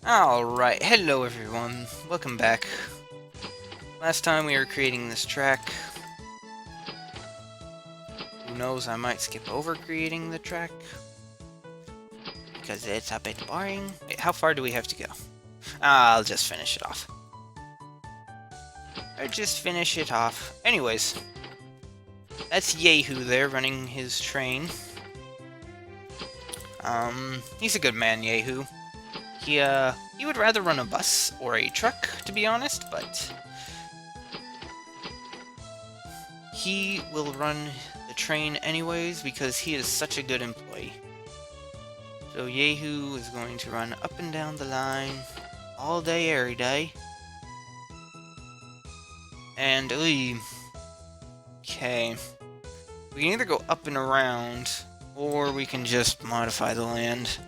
Alright, hello everyone, welcome back. Last time we were creating this track. Who knows, I might skip over creating the track, because it's a bit boring. Wait, how far do we have to go? I'll just finish it off. Anyways, that's Yehu there running his train. He's a good man, Yehu. He would rather run a bus or a truck, to be honest, but he will run the train anyways because he is such a good employee. So Yehu is going to run up and down the line all day, every day. And, okay. We can either go up and around, or we can just modify the land.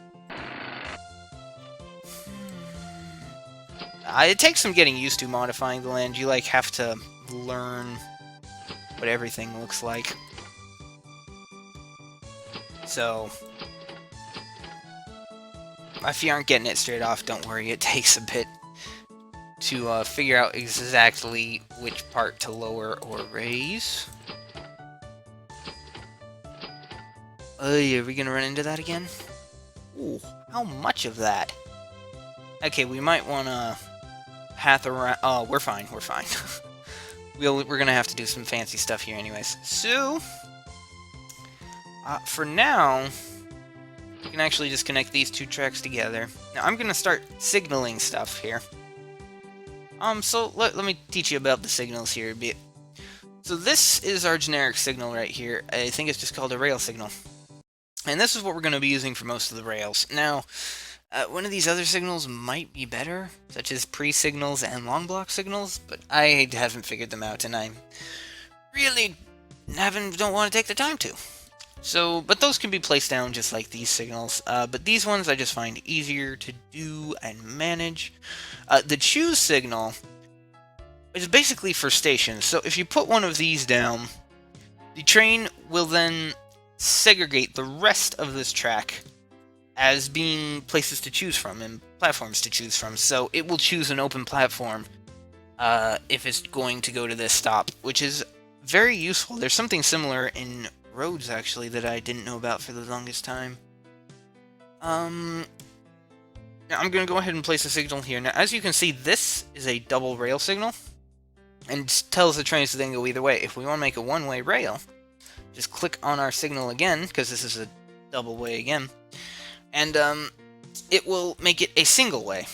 It takes some getting used to modifying the land. You, have to learn what everything looks like. So, if you aren't getting it straight off, don't worry. It takes a bit to figure out exactly which part to lower or raise. Are we gonna run into that again? Ooh, how much of that? Okay, we might wanna path around. Oh, we're fine. We're gonna have to do some fancy stuff here, anyways. So, for now, we can actually just connect these two tracks together. Now, I'm gonna start signaling stuff here. So let me teach you about the signals here a bit. So this is our generic signal right here. I think it's just called a rail signal. And this is what we're going to be using for most of the rails. Now, one of these other signals might be better, such as pre-signals and long block signals, but I haven't figured them out, and I really don't want to take the time to. So, but those can be placed down just like these signals, but these ones I just find easier to do and manage. The choose signal is basically for stations, so if you put one of these down, the train will then segregate the rest of this track as being places to choose from and platforms to choose from. So it will choose an open platform if it's going to go to this stop, which is very useful. There's something similar in roads, actually, that I didn't know about for the longest time. Now I'm going to go ahead and place a signal here. Now, as you can see, this is a double rail signal and tells the trains to then go either way. If we want to make a one-way rail, just click on our signal again, because this is a double way again, and it will make it a single way.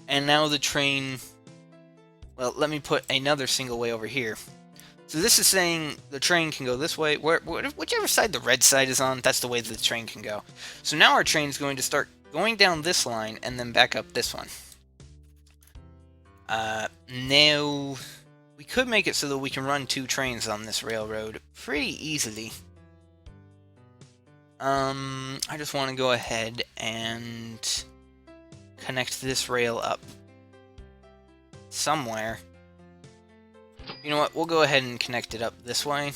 And now the train, well, let me put another single way over here. So this is saying the train can go this way, whichever side the red side is on, that's the way the train can go. So now our train is going to start going down this line and then back up this one. Now, we could make it so that we can run two trains on this railroad pretty easily. I just want to go ahead and connect this rail up somewhere. You know what, we'll go ahead and connect it up this way.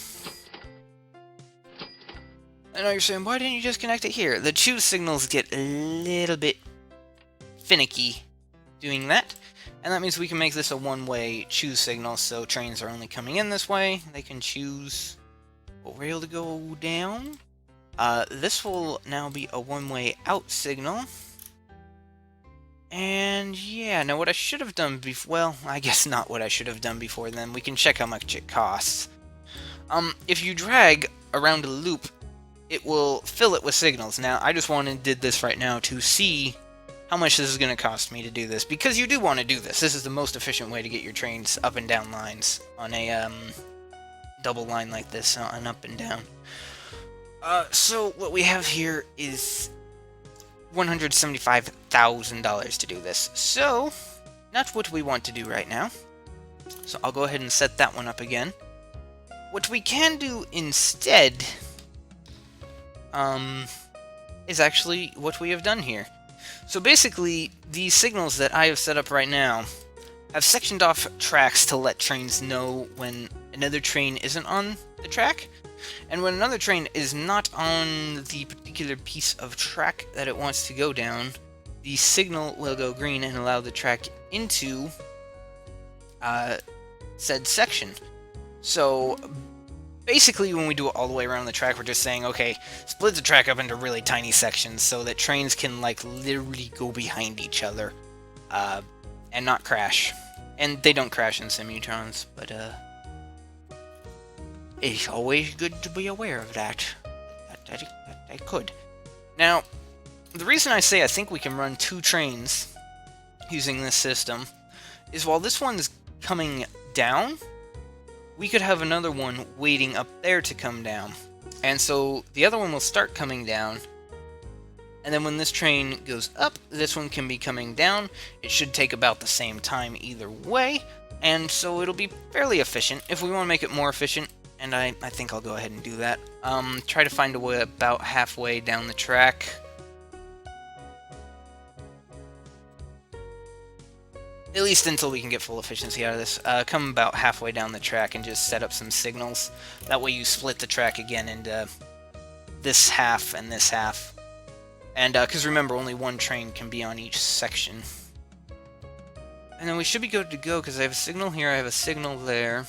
I know you're saying, why didn't you just connect it here? The choose signals get a little bit finicky doing that. And that means we can make this a one-way choose signal, so trains are only coming in this way. They can choose what rail to go down. This will now be a one-way out signal. And yeah, now what I should have done before, well, I guess not what I should have done before then. We can check how much it costs. If you drag around a loop, it will fill it with signals. Now, I just did this right now to see how much this is going to cost me to do this, because you do want to do this. This is the most efficient way to get your trains up and down lines on a double line like this, on up and down. So what we have here is $175,000 to do this. So that's what we want to do right now. So I'll go ahead and set that one up again. What we can do instead is actually what we have done here. So basically, these signals that I have set up right now have sectioned off tracks to let trains know when another train isn't on the track, and when another train is not on the particular piece of track that it wants to go down, the signal will go green and allow the track into said section. So basically, when we do it all the way around the track, we're just saying, okay, split the track up into really tiny sections so that trains can, like, literally go behind each other and not crash. And they don't crash in Simutrans, but it's always good to be aware of that. That could. Now, the reason I say I think we can run 2 trains using this system is while this one's coming down, we could have another one waiting up there to come down. And so the other one will start coming down, and then when this train goes up, this one can be coming down. It should take about the same time either way, and so it'll be fairly efficient. If we want to make it more efficient, and I think I'll go ahead and do that, try to find a way about halfway down the track. At least until we can get full efficiency out of this. Come about halfway down the track and just set up some signals. That way you split the track again into this half and this half. And, because remember, only one train can be on each section. And then we should be good to go, because I have a signal here, I have a signal there.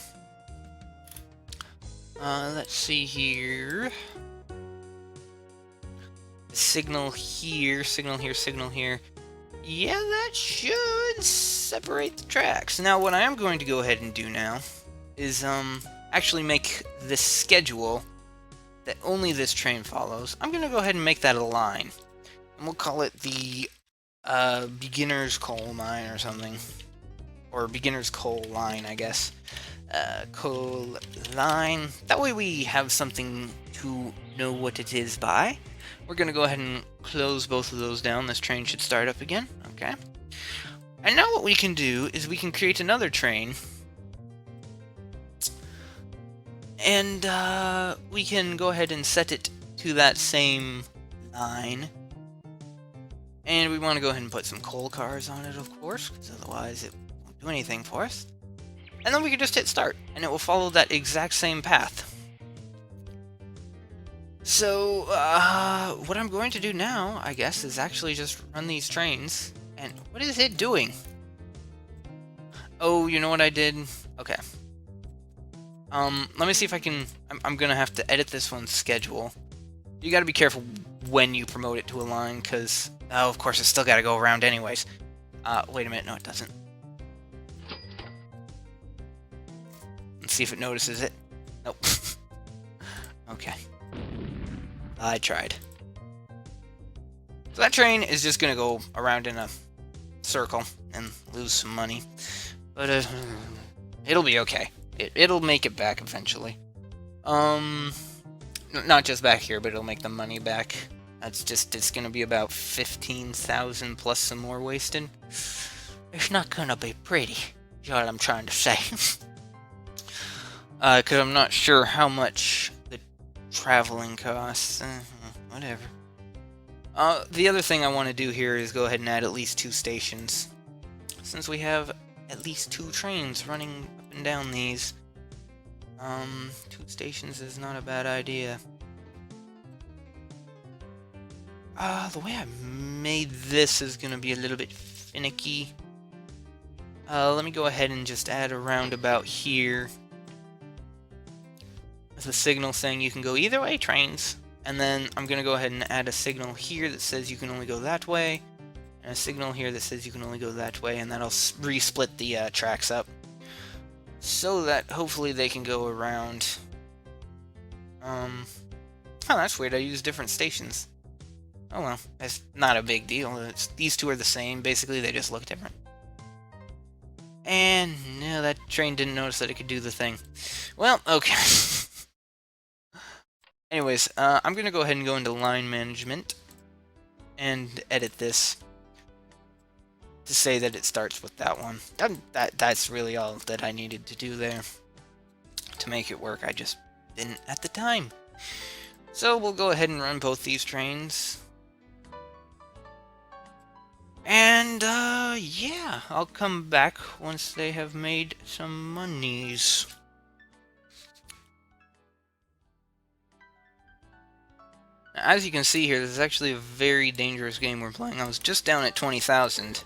Let's see here. Signal here, signal here, signal here. Yeah, that should separate the tracks. Now, what I am going to go ahead and do now is actually make this schedule that only this train follows. I'm going to go ahead and make that a line. And we'll call it the beginner's coal mine or something. Or beginner's coal line, I guess. Coal line. That way we have something to know what it is by. We're going to go ahead and close both of those down. This train should start up again. Okay. And now what we can do is we can create another train. And we can go ahead and set it to that same line. And we want to go ahead and put some coal cars on it, of course, because otherwise it won't do anything for us. And then we can just hit start, and it will follow that exact same path. So, what I'm going to do now, I guess, is actually just run these trains. And what is it doing? Oh, you know what I did? Okay. Let me see if I can... I'm gonna have to edit this one's schedule. You gotta be careful when you promote it to a line, because... Oh, of course, it's still gotta go around anyways. Wait a minute. No, it doesn't. Let's see if it notices it. Nope. Okay. I tried. So that train is just gonna go around in a circle and lose some money. But, it'll be okay. It'll make it back eventually. Not just back here, but it'll make the money back. That's just, it's gonna be about 15,000 plus some more wasted. It's not gonna be pretty, is what I'm trying to say. Because I'm not sure how much the traveling costs. Whatever. The other thing I want to do here is go ahead and add at least 2 stations. Since we have at least 2 trains running up and down these, 2 stations is not a bad idea. The way I made this is going to be a little bit finicky. Let me go ahead and just add a roundabout here. With a signal saying you can go either way, trains. And then I'm going to go ahead and add a signal here that says you can only go that way. And a signal here that says you can only go that way. And that'll re-split the tracks up. So that hopefully they can go around. Oh, that's weird. I used different stations. Oh well, it's not a big deal. These 2 are the same. Basically, they just look different. And no, that train didn't notice that it could do the thing. Well, okay. Anyways, I'm going to go ahead and go into line management and edit this to say that it starts with that one. That's really all that I needed to do there to make it work. I just didn't at the time. So we'll go ahead and run both these trains. And, yeah, I'll come back once they have made some monies. as you can see here, this is actually a very dangerous game we're playing. I was just down at 20,000.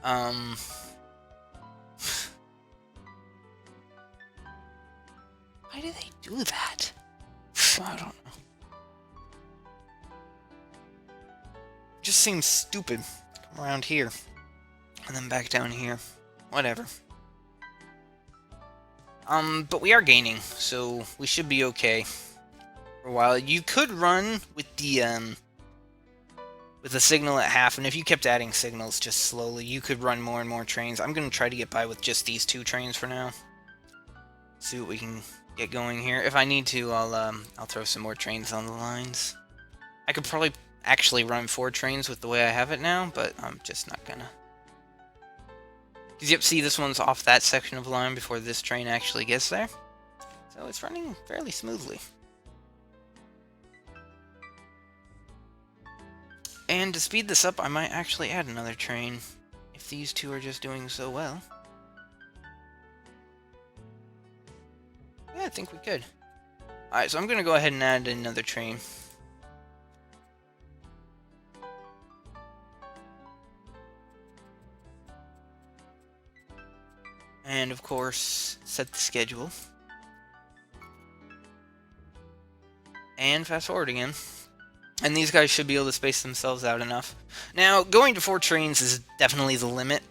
Why do they do that? I don't know. It just seems stupid. Come around here. And then back down here. Whatever. But we are gaining, so we should be okay for a while. You could run with the signal at half, and if you kept adding signals just slowly, you could run more and more trains. I'm gonna try to get by with just these 2 trains for now. See what we can get going here. If I need to, I'll throw some more trains on the lines. I could probably actually run 4 trains with the way I have it now, but I'm just not gonna. Because, yep, see, this one's off that section of line before this train actually gets there. So it's running fairly smoothly. And to speed this up, I might actually add another train, if these 2 are just doing so well. Yeah, I think we could. Alright, so I'm going to go ahead and add another train. And, of course, set the schedule. And fast forward again. And these guys should be able to space themselves out enough. Now, going to 4 trains is definitely the limit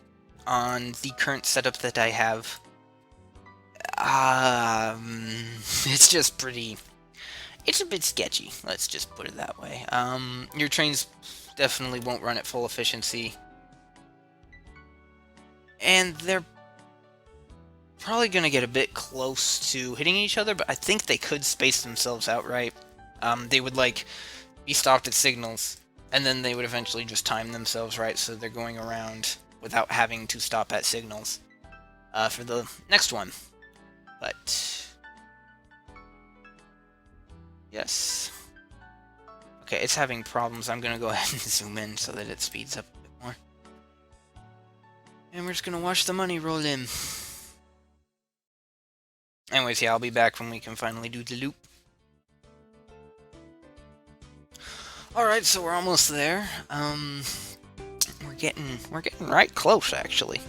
on the current setup that I have. It's just pretty. It's a bit sketchy. Let's just put it that way. Your trains definitely won't run at full efficiency, and they're probably gonna get a bit close to hitting each other. But I think they could space themselves out right. They would be stopped at signals, and then they would eventually just time themselves right, so they're going around without having to stop at signals for the next one. But yes. Okay, it's having problems. I'm gonna go ahead and zoom in so that it speeds up a bit more. And we're just gonna watch the money roll in. Anyways, yeah, I'll be back when we can finally do the loop. Alright, so we're almost there. We're getting right close, actually.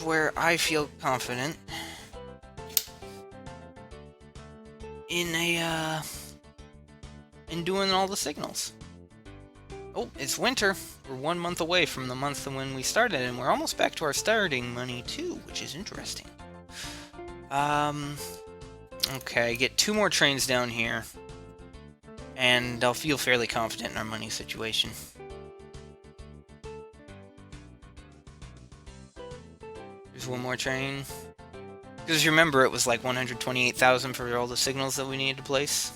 Where I feel confident in doing all the signals. Oh, it's winter. We're 1 month away from the month when we started, and we're almost back to our starting money too, which is interesting. Okay, get 2 more trains down here, and I'll feel fairly confident in our money situation. There's 1 more train. Because remember, it was like 128,000 for all the signals that we needed to place.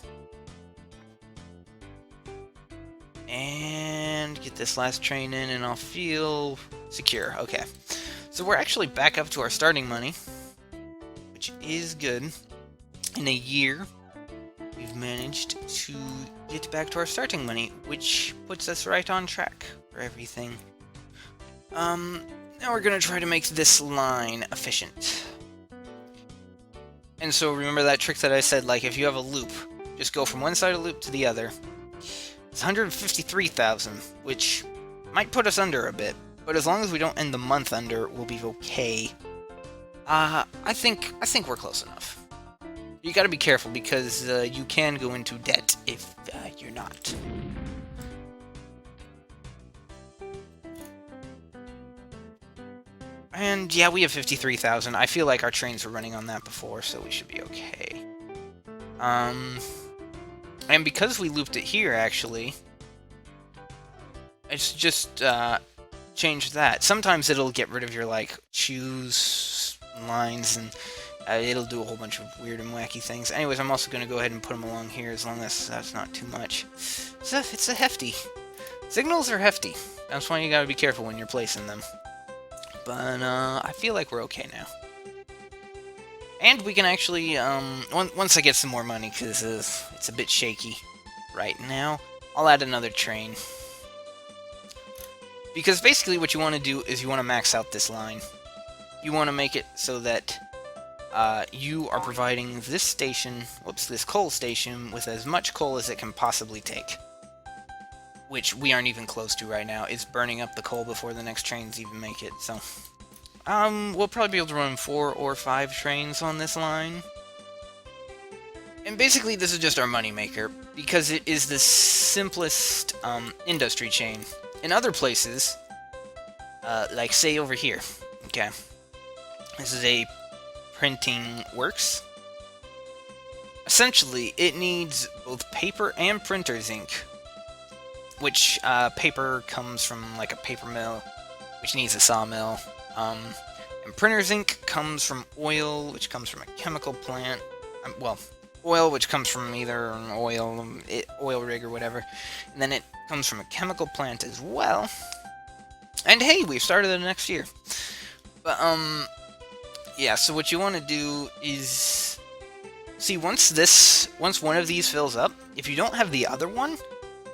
And get this last train in, and I'll feel secure. Okay. So we're actually back up to our starting money, which is good. In a year, we've managed to get back to our starting money, which puts us right on track for everything. Now we're going to try to make this line efficient. And so remember that trick that I said, like if you have a loop, just go from one side of the loop to the other. It's 153,000, which might put us under a bit, but as long as we don't end the month under, we'll be okay. I think we're close enough. You gotta be careful, because you can go into debt if you're not. And yeah, we have 53,000. I feel like our trains were running on that before, so we should be okay. And because we looped it here, actually, it's just change that. Sometimes it'll get rid of your, choose lines, and it'll do a whole bunch of weird and wacky things. Anyways, I'm also going to go ahead and put them along here, as long as that's not too much. It's a hefty. Signals are hefty. That's why you got to be careful when you're placing them. But I feel like we're okay now. And we can actually, once I get some more money, because it's a bit shaky right now, I'll add another train. Because basically what you want to do is you want to max out this line. You want to make it so that you are providing this station, this coal station, with as much coal as it can possibly take. Which we aren't even close to right now. It's burning up the coal before the next trains even make it, so... we'll probably be able to run 4 or 5 trains on this line. And basically, this is just our moneymaker, because it is the simplest, industry chain. In other places, like, say, over here, okay? This is a printing works. Essentially, it needs both paper and printer's ink. Which, paper comes from, like, a paper mill, which needs a sawmill. And printer's ink comes from oil, which comes from a chemical plant. Well, oil, which comes from either an oil rig or whatever. And then it comes from a chemical plant as well. And hey, we've started the next year. But, yeah, so what you want to do is... See, once one of these fills up, if you don't have the other one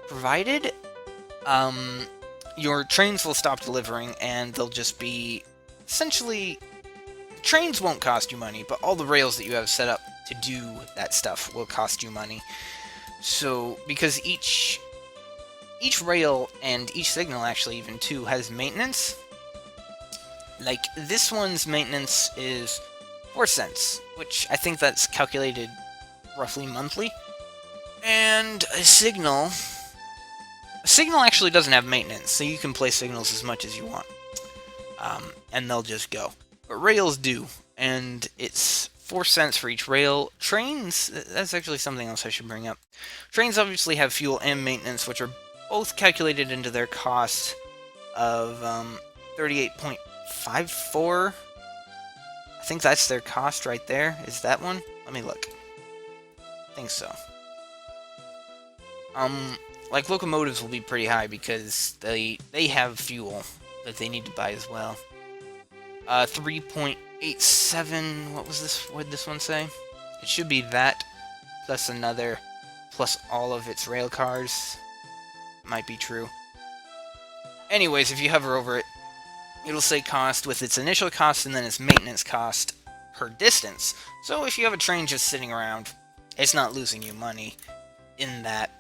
provided, your trains will stop delivering, and they'll just be... Essentially, trains won't cost you money, but all the rails that you have set up to do that stuff will cost you money. So, because each rail and each signal, actually, even too, has maintenance. Like, this one's maintenance is 4 cents, which I think that's calculated roughly monthly. And a signal actually doesn't have maintenance, so you can play signals as much as you want. And they'll just go. But rails do, and it's 4 cents for each rail. Trains, that's actually something else I should bring up. Trains obviously have fuel and maintenance, which are both calculated into their cost of 38.54. I think that's their cost right there. Is that one? Let me look. I think so. Like, locomotives will be pretty high because they have fuel that they need to buy as well. 3.87, what did this one say? It should be that, plus another, plus all of its rail cars. Might be true. Anyways, if you hover over it, it'll say cost with its initial cost and then its maintenance cost per distance. So if you have a train just sitting around, it's not losing you money in that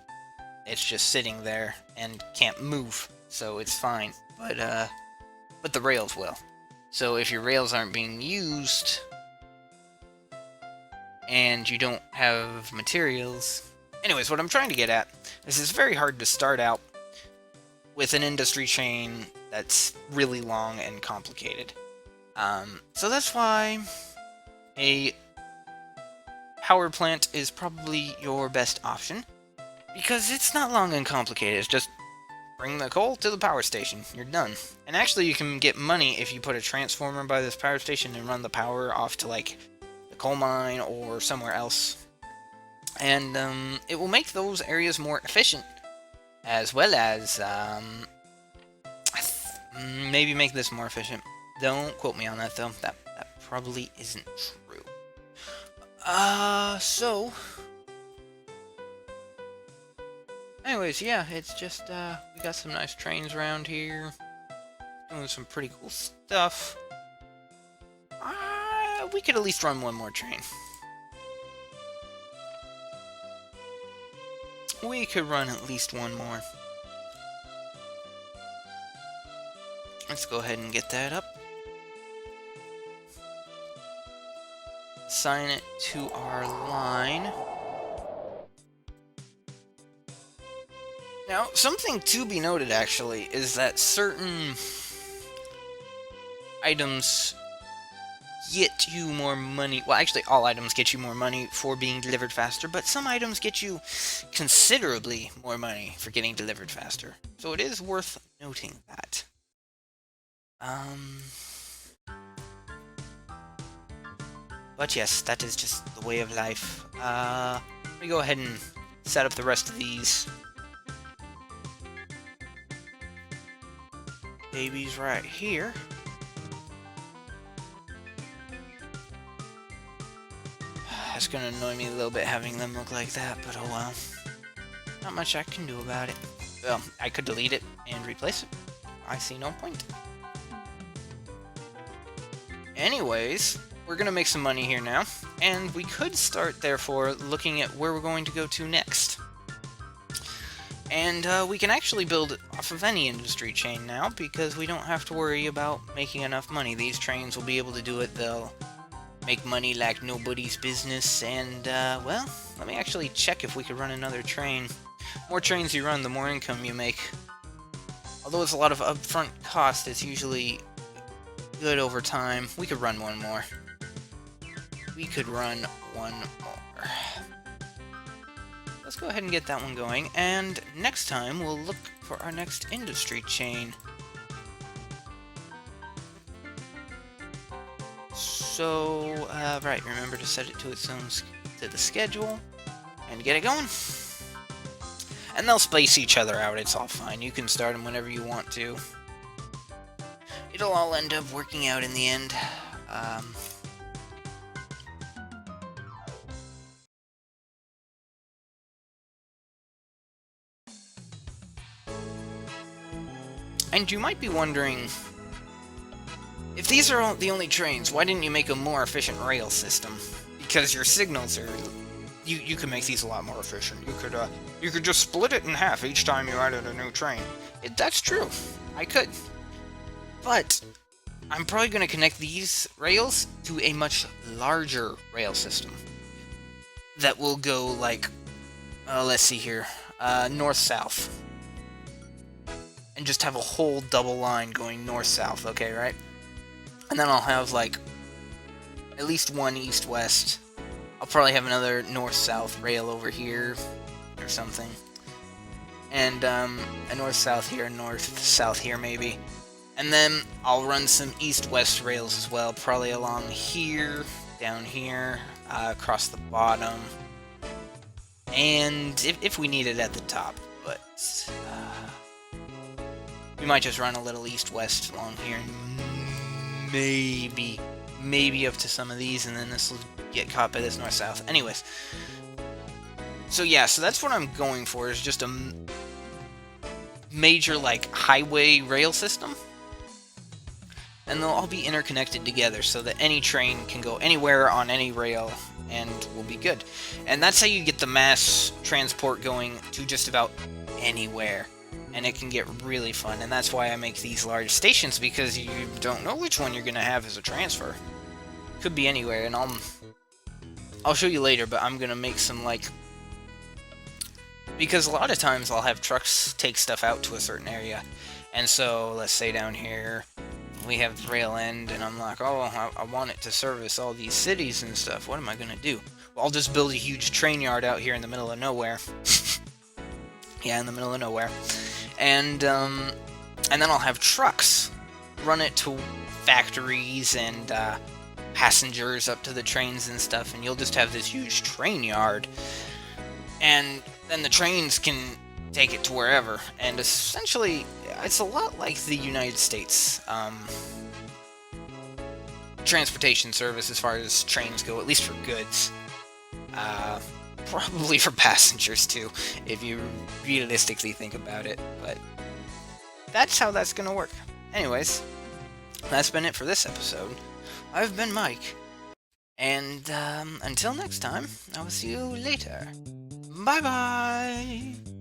it's just sitting there and can't move, so it's fine. But the rails will. So if your rails aren't being used and you don't have materials... Anyways, what I'm trying to get at is it's very hard to start out with an industry chain that's really long and complicated. So that's why a power plant is probably your best option, because it's not long and complicated. It's just bring the coal to the power station. You're done. And actually, you can get money if you put a transformer by this power station and run the power off to, like, the coal mine or somewhere else. And it will make those areas more efficient, as well as maybe make this more efficient. Don't quote me on that, though. That probably isn't true. So... Anyways, yeah, it's just, we got some nice trains around here. Doing some pretty cool stuff. We could at least run one more train. We could run at least one more. Let's go ahead and get that up. Assign it to our line. Now, something to be noted, actually, is that certain items get you more money. Well, actually, all items get you more money for being delivered faster, but some items get you considerably more money for getting delivered faster. So it is worth noting that. But yes, that is just the way of life. Let me go ahead and set up the rest of these babies right here. It's gonna annoy me a little bit having them look like that, but oh well. Not much I can do about it. Well, I could delete it and replace it. I see no point. Anyways, we're gonna make some money here now, and we could start, therefore, looking at where we're going to go to next. And we can actually build off of any industry chain now, because we don't have to worry about making enough money. These trains will be able to do it. They'll make money like nobody's business, and, well, let me actually check if we could run another train. More trains you run, the more income you make. Although it's a lot of upfront cost, it's usually good over time. We could run one more. We could run one more. Let's go ahead and get that one going, and next time we'll look for our next industry chain. So, right, remember to set it to its own to the schedule, and get it going. And they'll space each other out, it's all fine. You can start them whenever you want to. It'll all end up working out in the end. And you might be wondering, if these are the only trains, why didn't you make a more efficient rail system? Because your signals are... You could make these a lot more efficient. You could just split it in half each time you added a new train. That's true. I could. But I'm probably going to connect these rails to a much larger rail system that will go like, let's see here, north-south. And just have a whole double line going north-south, okay, right? And then I'll have, like, at least one east-west. I'll probably have another north-south rail over here, or something. And, a north-south here, north-south here, maybe. And then I'll run some east-west rails as well, probably along here, down here, across the bottom. And if we need it at the top, but... we might just run a little east-west along here, and maybe up to some of these, and then this will get caught by this north-south. Anyways, so yeah, so that's what I'm going for, is just a major, like, highway rail system. And they'll all be interconnected together, so that any train can go anywhere on any rail, and will be good. And that's how you get the mass transport going to just about anywhere. And it can get really fun, and that's why I make these large stations, because you don't know which one you're going to have as a transfer. Could be anywhere, and I'll show you later, but I'm going to make some, like... Because a lot of times I'll have trucks take stuff out to a certain area, and so, let's say down here, we have the rail end, and I'm like, oh, I want it to service all these cities and stuff. What am I going to do? Well, I'll just build a huge train yard out here in the middle of nowhere. Yeah, in the middle of nowhere. And then I'll have trucks run it to factories and passengers up to the trains and stuff, and you'll just have this huge train yard. And then the trains can take it to wherever. And essentially, it's a lot like the United States transportation service as far as trains go, at least for goods. Probably for passengers, too, if you realistically think about it, but that's how that's gonna work. Anyways, that's been it for this episode. I've been Mike, and until next time, I will see you later. Bye-bye!